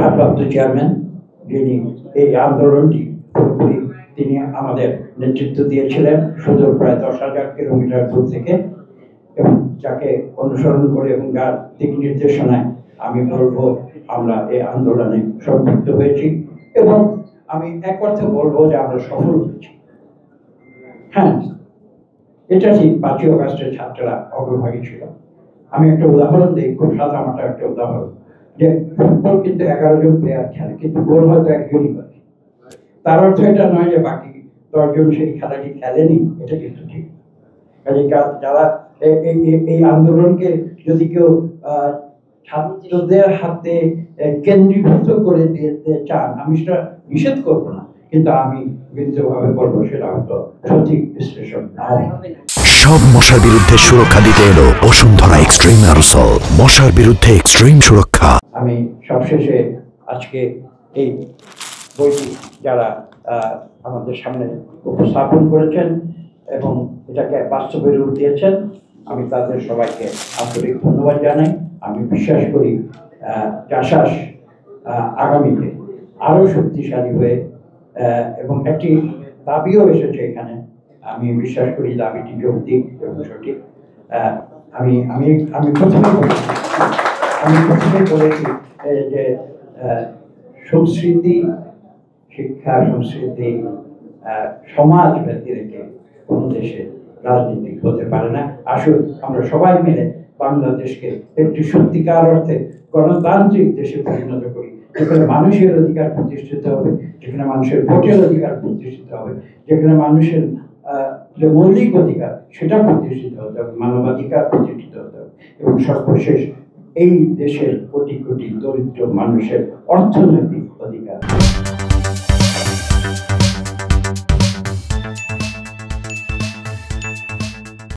ভারপ্রাপ্ত চেয়ারম্যান, যিনি এই আন্দোলনটি পুরোপুরি তিনি আমাদের নেতৃত্ব দিয়েছিলেন সুদূর প্রায় 10,000 কিলোমিটার দূর থেকে, এবং যাকে অনুসরণ করে এবং যার দিক নির্দেশনায় আমি বলবো আমরা এই আন্দোলনে সম্পৃক্ত হয়েছি, এবং আমি এক অর্থে বলবো যে আমরা সফল হয়েছি। হ্যাঁ, এটা ঠিক 5ই অগাস্টের ছাত্ররা অগ্রভাগী ছিল। আমি একটা উদাহরণ দিই, খুব সাদামাটা একটা উদাহরণ, যে ফুটবল কিন্তু 11 জন প্লেয়ার খেলে, কিন্তু গোল হয়তো একজনই করে। তার অর্থ এটা নয় যে বাকি 10 জন সেই খেলাটি খেলেনি, এটা কিন্তু ঠিক। কাজে যারা এই আন্দোলনকে যদি কেউ ছাত্রদের হাতে কেন্দ্রীভূত করে দিতে চান, আমি সেটা নিষেধ করবো না, কিন্তু আমি বিনীতভাবে বলবো সেটা হয়তো সঠিক বিশ্লেষণ না হবে। সব মশার বিরুদ্ধে সুরক্ষা দিতে এলো বসুন্ধরা এক্সট্রিম অ্যারোসল, মশার বিরুদ্ধে এক্সট্রিম সুরক্ষা। আমি সবশেষে আজকে এই বইটি যারা আমাদের সামনে উপস্থাপন করেছেন এবং এটাকে বাস্তবে রূপ দিয়েছেন, আমি তাদের সবাইকে আন্তরিক ধন্যবাদ জানাই। আমি বিশ্বাস করি চাষাস আগামীতে আরো শক্তিশালী হয়ে, এবং একটি দাবিও এসেছে এখানে, আমি বিশ্বাস করি দাবিটি যৌক্তিক এবং সঠিক। আমি আমি আমি প্রথমে বলেছি যে সংস্কৃতি, শিক্ষা, সংস্কৃতি, সমাজ ব্যতী রেখে কোনো দেশে রাজনীতি হতে পারে না। আসুন আমরা সবাই মিলে বাংলাদেশকে একটি সত্যিকার অর্থে গণতান্ত্রিক দেশে পরিণত করি, যেখানে মানুষের অধিকার প্রতিষ্ঠিত হবে, যেখানে মানুষের ভোটের অধিকার প্রতিষ্ঠিত হবে, যেখানে মানুষের যে মৌলিক অধিকার সেটা প্রতিষ্ঠিত হতে হবে, মানবাধিকার প্রতিষ্ঠিত হতে হবে, এবং সর্বশেষ এই দেশের কোটি কোটি দরিদ্র মানুষের অর্থনৈতিক অধিকার